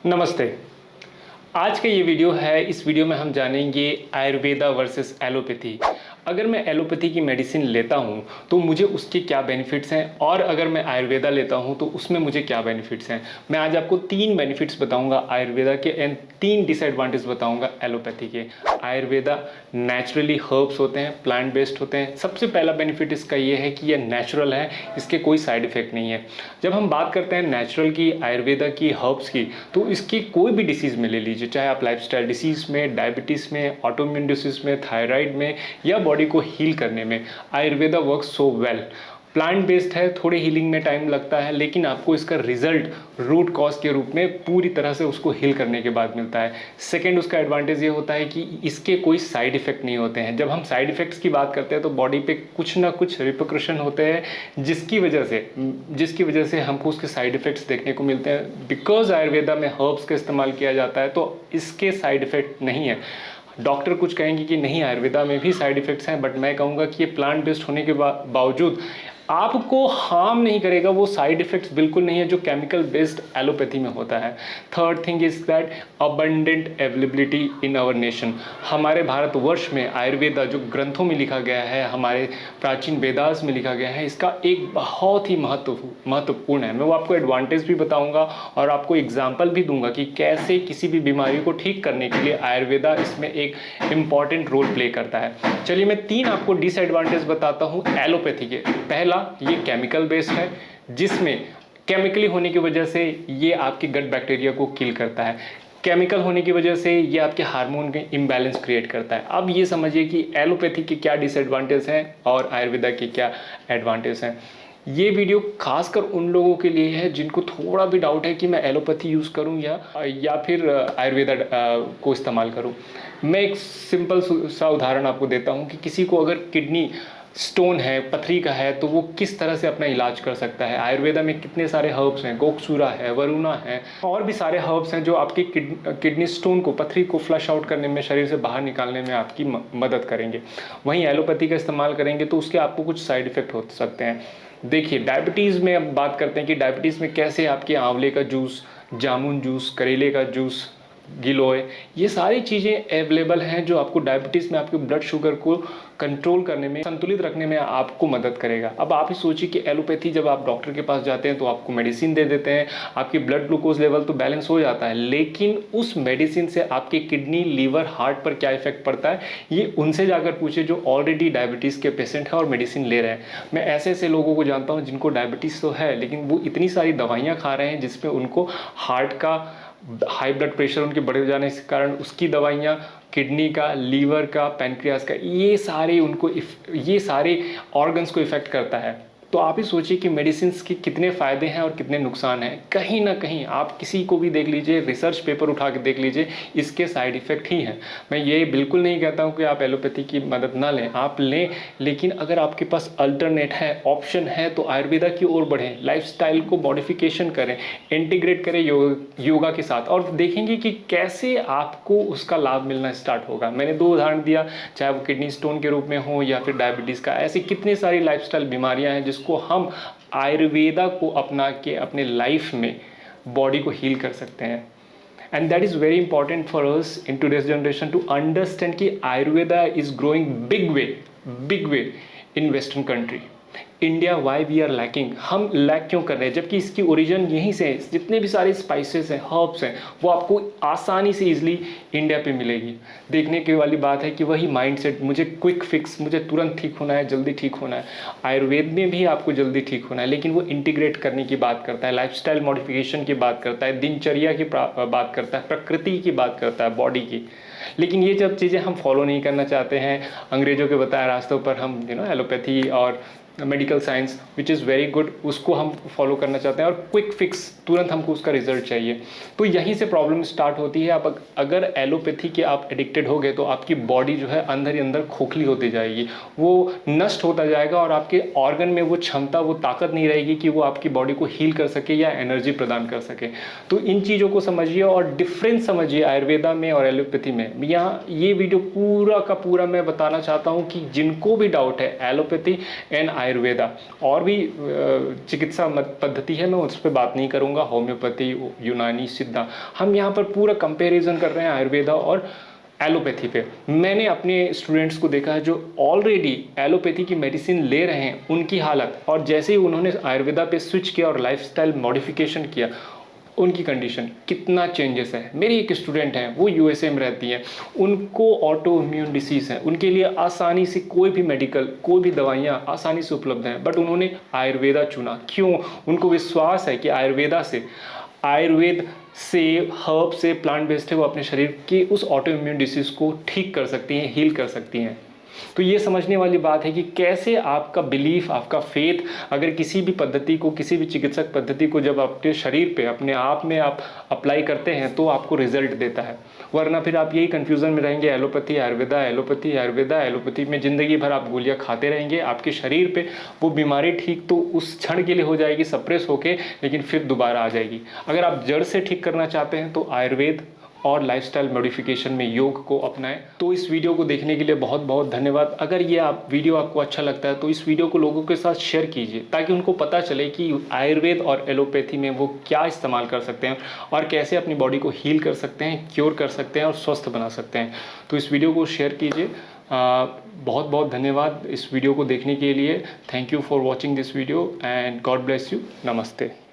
नमस्ते। आज का ये वीडियो है, इस वीडियो में हम जानेंगे आयुर्वेदा वर्सेस एलोपैथी। अगर मैं एलोपैथी की मेडिसिन लेता हूँ तो मुझे उसके क्या बेनिफिट्स हैं और अगर मैं आयुर्वेदा लेता हूँ तो उसमें मुझे क्या बेनिफिट्स हैं। मैं आज आपको 3 बेनिफिट्स बताऊँगा आयुर्वेदा के एंड 3 डिसएडवांटेज बताऊँगा एलोपैथी के। आयुर्वेदा नेचुरली हर्ब्स होते हैं, प्लांट बेस्ड होते हैं। सबसे पहला बेनिफिट इसका ये है कि ये नेचुरल है, इसके कोई साइड इफ़ेक्ट नहीं है। जब हम बात करते हैं नेचुरल की, आयुर्वेदा की, हर्ब्स की, तो इसकी कोई भी डिसीज़ में ले लीजिए, चाहे आप लाइफस्टाइल डिसीज़ में, डायबिटीज़ में, ऑटोइम्यून डिसीज़ में, थायराइड में या बॉडी को हील करने में, Ayurveda works so well. Plant based है, थोड़े हीलिंग में टाइम लगता है, लेकिन आपको इसका रिजल्ट रूट कॉज के रूप में पूरी तरह से उसको हील करने के बाद मिलता है। सेकेंड, उसका एडवांटेज ये होता है कि इसके कोई साइड इफ़ेक्ट नहीं होते हैं। जब हम साइड इफ़ेक्ट्स की बात करते हैं तो बॉडी पे कुछ ना कुछ रिपरकशन होते हैं जिसकी वजह से हमको उसके साइड इफ़ेक्ट्स देखने को मिलते हैं। बिकॉज आयुर्वेदा में हर्ब्स का इस्तेमाल किया जाता है तो इसके साइड इफ़ेक्ट नहीं है। डॉक्टर कुछ कहेंगे कि नहीं, आयुर्वेदा में भी साइड इफ़ेक्ट्स हैं, बट मैं कहूँगा कि ये प्लांट बेस्ड होने के बावजूद आपको हार्म नहीं करेगा। वो साइड इफ़ेक्ट्स बिल्कुल नहीं है जो केमिकल बेस्ड एलोपैथी में होता है। Third thing is that abundant availability in our nation. हमारे भारतवर्ष में आयुर्वेदा जो ग्रंथों में लिखा गया है, हमारे प्राचीन वेदास में लिखा गया है, इसका एक बहुत ही महत्वपूर्ण है। मैं वो आपको एडवांटेज भी बताऊंगा और आपको एग्जाम्पल भी दूंगा कि कैसे किसी भी बीमारी को ठीक करने के लिए आयुर्वेदा इसमें एक इम्पॉर्टेंट रोल प्ले करता है। चलिए मैं 3 आपको डिसएडवांटेज बताता हूँ एलोपैथी के। पहला, ये केमिकल बेस्ड है, जिसमें केमिकली होने की वजह से ये आपके गट बैक्टीरिया को किल करता है। केमिकल होने की वजह से ये आपके हार्मोन के इम्बैलेंस क्रिएट करता है। अब ये समझिए कि एलोपैथी के क्या डिसएडवांटेज हैं और आयुर्वेदा के क्या एडवांटेज हैं। ये वीडियो खासकर उन लोगों के लिए है जिनको थोड़ा भी डाउट है कि मैं एलोपैथी यूज़ करूं या फिर आयुर्वेदा को इस्तेमाल करूं। मैं एक सिंपल सा उदाहरण आपको देता हूं कि किसी को अगर किडनी स्टोन है, पथरी का है, तो वो किस तरह से अपना इलाज कर सकता है। आयुर्वेदा में कितने सारे हर्ब्स हैं, गोकसूरा है, वरुणा है, और भी सारे हर्ब्स हैं जो आपकी किडनी स्टोन को, पथरी को फ्लश आउट करने में, शरीर से बाहर निकालने में आपकी मदद करेंगे। वहीं एलोपैथी का इस्तेमाल करेंगे तो उसके आपको कुछ साइड इफ़ेक्ट हो सकते हैं। देखिए, डायबिटीज़ में अब बात करते हैं कि डायबिटीज़ में कैसे आपके आंवले का जूस, जामुन जूस, करेले का जूस, गिलोय, ये सारी चीज़ें अवेलेबल हैं जो आपको डायबिटीज़ में आपके ब्लड शुगर को कंट्रोल करने में, संतुलित रखने में आपको मदद करेगा। अब आप ही सोचिए कि एलोपैथी, जब आप डॉक्टर के पास जाते हैं तो आपको मेडिसिन दे देते हैं, आपकी ब्लड ग्लूकोज लेवल तो बैलेंस हो जाता है, लेकिन उस मेडिसिन से आपके किडनी, लीवर, हार्ट पर क्या इफेक्ट पड़ता है, ये उनसे जाकर पूछे जो ऑलरेडी डायबिटीज़ के पेशेंट हैं और मेडिसिन ले रहे हैं। मैं ऐसे ऐसे लोगों को जानता हूँ जिनको डायबिटीज़ तो है, लेकिन वो इतनी सारी दवाइयाँ खा रहे हैं जिसमें उनको हार्ट का, हाई ब्लड प्रेशर उनके बढ़ जाने के कारण उसकी दवाइयाँ, किडनी का, लीवर का, पैनक्रियास का, ये सारे ऑर्गन्स को इफेक्ट करता है। तो आप ही सोचिए कि मेडिसिन के कितने फ़ायदे हैं और कितने नुकसान हैं। कहीं ना कहीं आप किसी को भी देख लीजिए, रिसर्च पेपर उठा के देख लीजिए, इसके साइड इफ़ेक्ट ही हैं। मैं ये बिल्कुल नहीं कहता हूँ कि आप एलोपैथी की मदद ना लें, आप लें, लेकिन अगर आपके पास अल्टरनेट है, ऑप्शन है, तो आयुर्वेदा की ओर बढ़ें, लाइफस्टाइल को मॉडिफिकेशन करें, इंटीग्रेट करें योगा के साथ, और देखेंगे कि कैसे आपको उसका लाभ मिलना स्टार्ट होगा। मैंने 2 उदाहरण दिया, चाहे वो किडनी स्टोन के रूप में हो या फिर डायबिटीज़ का। ऐसी कितनी सारी लाइफस्टाइल बीमारियां हैं जिसको हम आयुर्वेदा को अपना के अपने लाइफ में बॉडी को हील कर सकते हैं। And that is very important for us in today's generation to understand कि Ayurveda is growing big way in western country. India, why we are lacking, हम लैक क्यों कर रहे हैं, जबकि इसकी ओरिजिन यहीं से है। जितने भी सारे स्पाइसेस हैं, हर्ब्स हैं, वो आपको आसानी से इजीली इंडिया पे मिलेगी। देखने की वाली बात है कि वही माइंडसेट, मुझे क्विक फिक्स, मुझे तुरंत ठीक होना है, जल्दी ठीक होना है। आयुर्वेद में भी आपको जल्दी ठीक होना है, लेकिन वो इंटीग्रेट करने की बात करता है, लाइफस्टाइल मॉडिफिकेशन की बात करता है, दिनचर्या की बात करता है, प्रकृति की बात करता है, बॉडी की। लेकिन ये जब चीज़ें हम फॉलो नहीं करना चाहते हैं, अंग्रेज़ों के बताए रास्तों पर हम एलोपैथी और medical science which is very good, उसको हम फॉलो करना चाहते हैं और क्विक फिक्स, तुरंत हमको उसका रिजल्ट चाहिए। तो यहीं से प्रॉब्लम स्टार्ट होती है। आप अगर एलोपैथी के आप एडिक्टेड हो गए तो आपकी बॉडी जो है अंदर ही अंदर खोखली होती जाएगी, वो नष्ट होता जाएगा और आपके ऑर्गन में वो क्षमता, वो ताकत नहीं रहेगी कि वो आपकी बॉडी को हील कर सके या एनर्जी प्रदान कर सके। तो इन चीज़ों को समझिए और डिफरेंस समझिए आयुर्वेदा में और एलोपैथी में। यहाँ ये वीडियो पूरा का पूरा मैं बताना चाहता हूँ कि जिनको भी डाउट है एलोपैथी एंड आयुर्वेदा और भी चिकित्सा पद्धति है, मैं उस पर बात नहीं करूँगा, होम्योपैथी, यूनानी, सिद्धा, हम यहाँ पर पूरा कंपैरिजन कर रहे हैं आयुर्वेदा और एलोपैथी पे। मैंने अपने स्टूडेंट्स को देखा है जो ऑलरेडी एलोपैथी की मेडिसिन ले रहे हैं, उनकी हालत, और जैसे ही उन्होंने आयुर्वेदा पे स्विच किया और लाइफस्टाइल मॉडिफिकेशन किया, उनकी कंडीशन कितना चेंजेस है। मेरी एक स्टूडेंट है, वो यूएसए में रहती है, उनको ऑटो इम्यून डिसीज़ है, उनके लिए आसानी से कोई भी मेडिकल, कोई भी दवाइयाँ आसानी से उपलब्ध हैं, बट उन्होंने आयुर्वेदा चुना। क्यों? उनको विश्वास है कि आयुर्वेद से, हर्ब से, प्लांट बेस्ड है, वो अपने शरीर की उस ऑटो इम्यून डिसीज़ को ठीक कर सकती हैं, हील कर सकती हैं। तो ये समझने वाली बात है कि कैसे आपका बिलीफ, आपका फेथ, अगर किसी भी पद्धति को, किसी भी चिकित्सक पद्धति को जब अपने शरीर पे, अपने आप में आप अप्लाई करते हैं तो आपको रिजल्ट देता है। वरना फिर आप यही कन्फ्यूज़न में रहेंगे, allopathy Ayurveda, allopathy Ayurveda, allopathy में ज़िंदगी भर आप गोलियाँ खाते रहेंगे। आपके शरीर पे वो बीमारी ठीक तो उस क्षण के लिए हो जाएगी सप्रेस होके, लेकिन फिर दोबारा आ जाएगी। अगर आप जड़ से ठीक करना चाहते हैं तो आयुर्वेद और लाइफस्टाइल मॉडिफिकेशन में योग को अपनाएं। तो इस वीडियो को देखने के लिए बहुत बहुत धन्यवाद। अगर ये वीडियो आपको अच्छा लगता है तो इस वीडियो को लोगों के साथ शेयर कीजिए, ताकि उनको पता चले कि आयुर्वेद और एलोपैथी में वो क्या इस्तेमाल कर सकते हैं और कैसे अपनी बॉडी को हील कर सकते हैं, क्योर कर सकते हैं और स्वस्थ बना सकते हैं। तो इस वीडियो को शेयर कीजिए। बहुत बहुत धन्यवाद इस वीडियो को देखने के लिए। Thank you for watching this video and God bless you. नमस्ते।